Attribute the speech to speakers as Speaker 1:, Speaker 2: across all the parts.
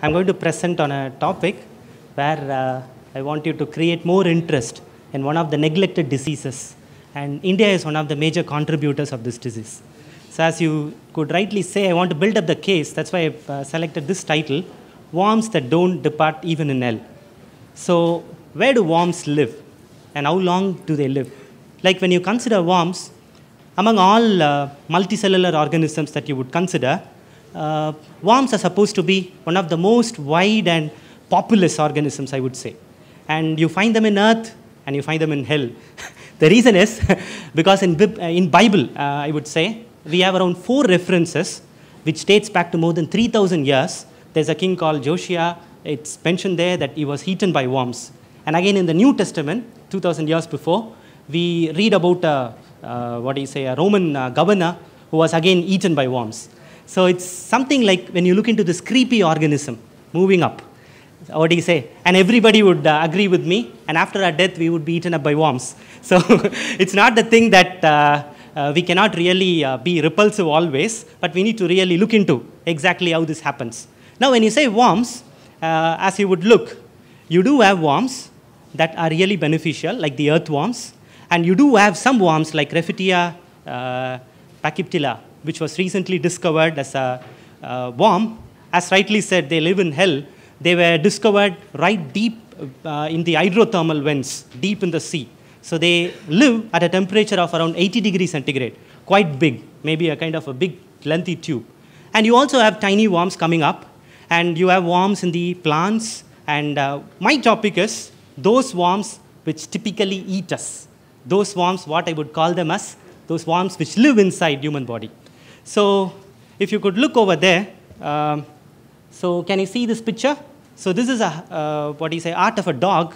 Speaker 1: I'm going to present on a topic where I want you to create more interest in one of the neglected diseases. And India is one of the major contributors of this disease. So as you could rightly say, I want to build up the case. That's why I've selected this title, Worms That Don't Depart Even in Hell. So where do worms live? And how long do they live? Like when you consider worms, among all multicellular organisms that you would consider, worms are supposed to be one of the most wide and populous organisms, I would say. And you find them in earth and you find them in hell. The reason is because in Bible, I would say, we have around 4 references which dates back to more than 3,000 years. There's a king called Josiah. It's mentioned there that he was eaten by worms. And again in the New Testament, 2,000 years before, we read about a Roman governor who was again eaten by worms. So it's something like when you look into this creepy organism moving up, what do you say? And everybody would agree with me, and after our death, we would be eaten up by worms. So it's not the thing that we cannot really be repulsive always, but we need to really look into exactly how this happens. Now, when you say worms, as you would look, you do have worms that are really beneficial, like the earthworms, and you do have some worms like Rephitia pachyptila, which was recently discovered as a worm. As rightly said, they live in hell. They were discovered right deep in the hydrothermal vents, deep in the sea. So they live at a temperature of around 80 degrees centigrade, quite big, maybe a kind of a big lengthy tube. And you also have tiny worms coming up, and you have worms in the plants. And my topic is those worms which typically eat us. Those worms, what I would call them as, those worms which live inside human body. So if you could look over there, so can you see this picture? So this is art of a dog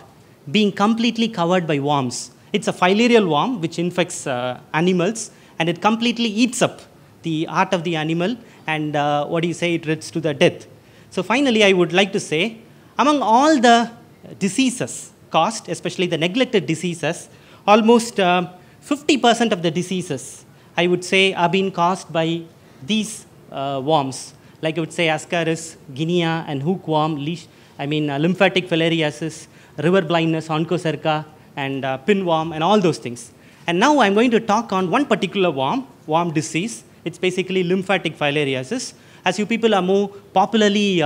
Speaker 1: being completely covered by worms. It's a filarial worm which infects animals, and it completely eats up the heart of the animal, and it leads to the death. So finally, I would like to say, among all the diseases caused, especially the neglected diseases, almost 50% of the diseases, I would say, are being caused by these worms. Like I would say Ascaris, Guinea, and hookworm, lymphatic filariasis, river blindness, onchocerca, and pinworm, and all those things. And now I'm going to talk on one particular worm disease. It's basically lymphatic filariasis. As you people are more popularly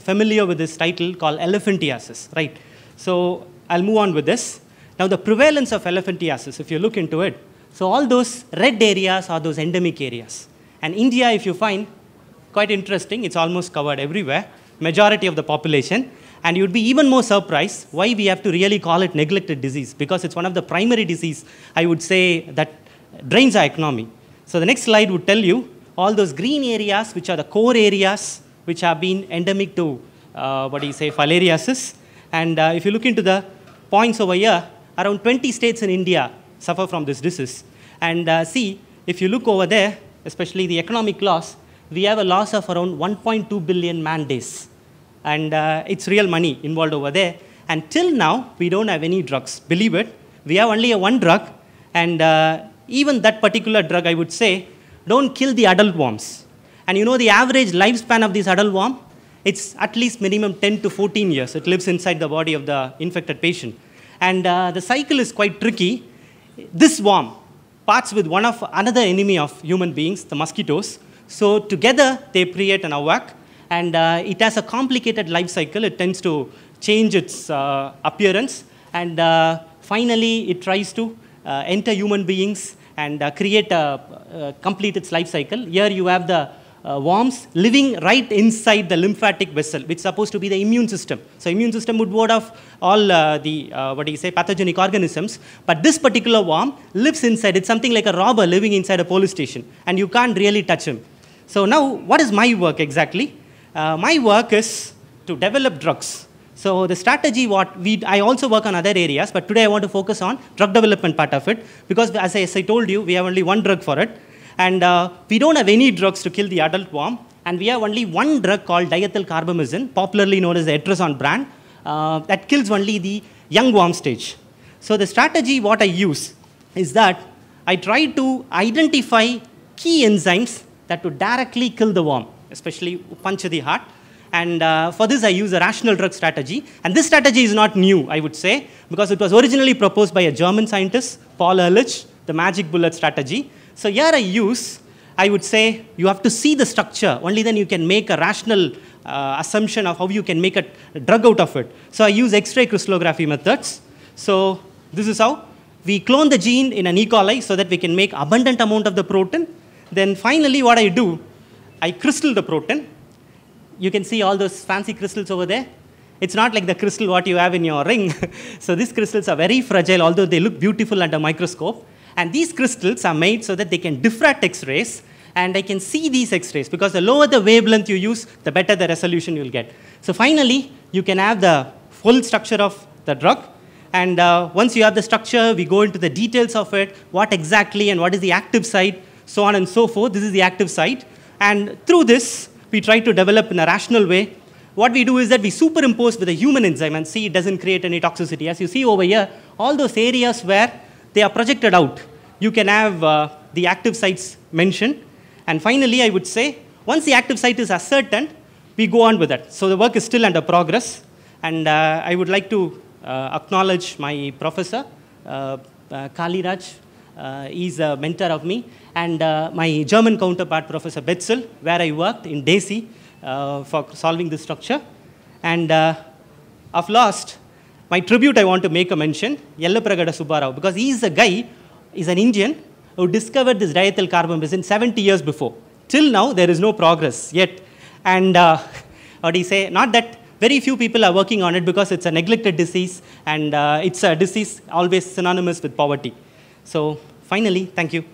Speaker 1: familiar with this title called elephantiasis, right? So I'll move on with this. Now the prevalence of elephantiasis, if you look into it, so all those red areas are those endemic areas. And India, if you find, quite interesting, it's almost covered everywhere, majority of the population. And you'd be even more surprised why we have to really call it neglected disease, because it's one of the primary disease, I would say, that drains our economy. So the next slide would tell you all those green areas, which are the core areas, which have been endemic to, filariasis. And if you look into the points over here, around 20 states in India suffer from this disease. And see, if you look over there, especially the economic loss, we have a loss of around 1.2 billion man days. And it's real money involved over there. And till now, we don't have any drugs. Believe it, we have only one drug. And even that particular drug, I would say, don't kill the adult worms. And you know the average lifespan of this adult worm? It's at least minimum 10 to 14 years. It lives inside the body of the infected patient. And the cycle is quite tricky. This worm parts with another enemy of human beings, the mosquitoes. So together, they create an havoc. And it has a complicated life cycle. It tends to change its appearance. And finally, it tries to enter human beings and complete its life cycle. Here you have the worms living right inside the lymphatic vessel, which is supposed to be the immune system. So immune system would ward off all pathogenic organisms. But this particular worm lives inside. It's something like a robber living inside a police station. And you can't really touch him. So now, what is my work exactly? My work is to develop drugs. So the strategy, I also work on other areas, but today I want to focus on drug development part of it, because as I told you, we have only one drug for it. And we don't have any drugs to kill the adult worm. And we have only one drug called diethylcarbamazine, popularly known as the Etrason brand, that kills only the young worm stage. So the strategy, what I use is that I try to identify key enzymes that would directly kill the worm, especially puncture the heart. And for this, I use a rational drug strategy. And this strategy is not new, I would say, because it was originally proposed by a German scientist, Paul Ehrlich, the magic bullet strategy. So here I would say, you have to see the structure. Only then you can make a rational assumption of how you can make a drug out of it. So I use X-ray crystallography methods. So this is how we clone the gene in an E. coli so that we can make abundant amount of the protein. Then finally, what I do, I crystal the protein. You can see all those fancy crystals over there. It's not like the crystal what you have in your ring. So these crystals are very fragile, although they look beautiful under microscope. And these crystals are made so that they can diffract X-rays, and I can see these X-rays, because the lower the wavelength you use, the better the resolution you'll get. So finally, you can have the full structure of the drug. And once you have the structure, we go into the details of it, what exactly and what is the active site, so on and so forth. This is the active site. And through this, we try to develop in a rational way. What we do is that we superimpose with a human enzyme and see it doesn't create any toxicity. As you see over here, all those areas where they are projected out, you can have the active sites mentioned. And finally, I would say, once the active site is ascertained, we go on with that. So the work is still under progress. And I would like to acknowledge my professor, Kaliraj. He's a mentor of me. And my German counterpart, Professor Betzel, where I worked in DESY for solving this structure. And of last, my tribute I want to make a mention, Yellapragada Subbarao, because he's a guy, he's an Indian, who discovered this diethyl carbamazine 70 years before. Till now, there is no progress yet. And what do you say? Not that very few people are working on it, because it's a neglected disease, and it's a disease always synonymous with poverty. So finally, thank you.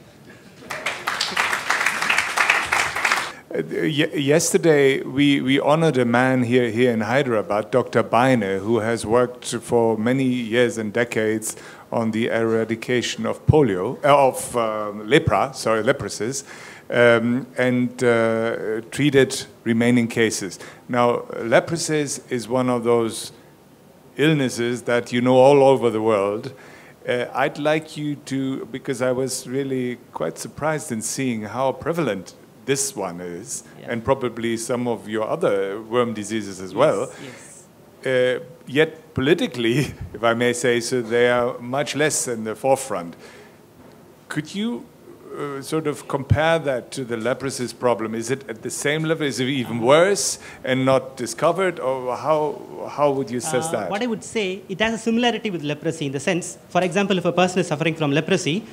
Speaker 2: Yesterday, we honored a man here in Hyderabad, Dr. Baine, who has worked for many years and decades on the eradication of leprosies, and treated remaining cases. Now, leprosy is one of those illnesses that you know all over the world. I'd like you to, because I was really quite surprised in seeing how prevalent this one is, yeah, and probably some of your other worm diseases as well. Yes. Yet politically, if I may say so, they are much less in the forefront. Could you sort of compare that to the leprosy problem? Is it at the same level? Is it even worse and not discovered? Or how would you assess that?
Speaker 1: What I would say, it has a similarity with leprosy in the sense, for example, if a person is suffering from leprosy,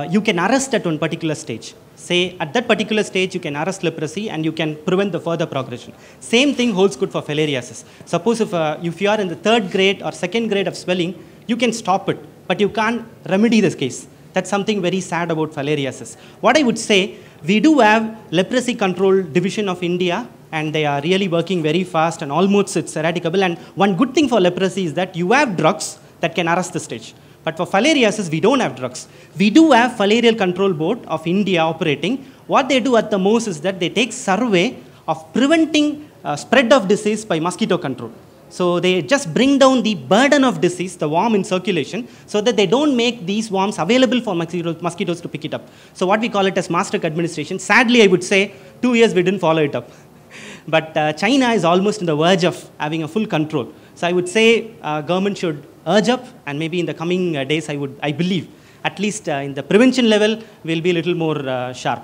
Speaker 1: you can arrest at one particular stage. Say, at that particular stage, you can arrest leprosy and you can prevent the further progression. Same thing holds good for filariasis. Suppose if you are in the 3rd grade or 2nd grade of swelling, you can stop it, but you can't remedy this case. That's something very sad about filariasis. What I would say, we do have leprosy control division of India, and they are really working very fast, and almost it's eradicable. And one good thing for leprosy is that you have drugs that can arrest the stage. But for filariasis, we don't have drugs. We do have Filarial Control Board of India operating. What they do at the most is that they take survey of preventing spread of disease by mosquito control. So they just bring down the burden of disease, the worm in circulation, so that they don't make these worms available for mosquitoes to pick it up. So what we call it as mass drug administration. Sadly, I would say 2 years we didn't follow it up. But China is almost on the verge of having a full control. So I would say government should urge up, and maybe in the coming days, I believe, at least in the prevention level, we'll be a little more sharp.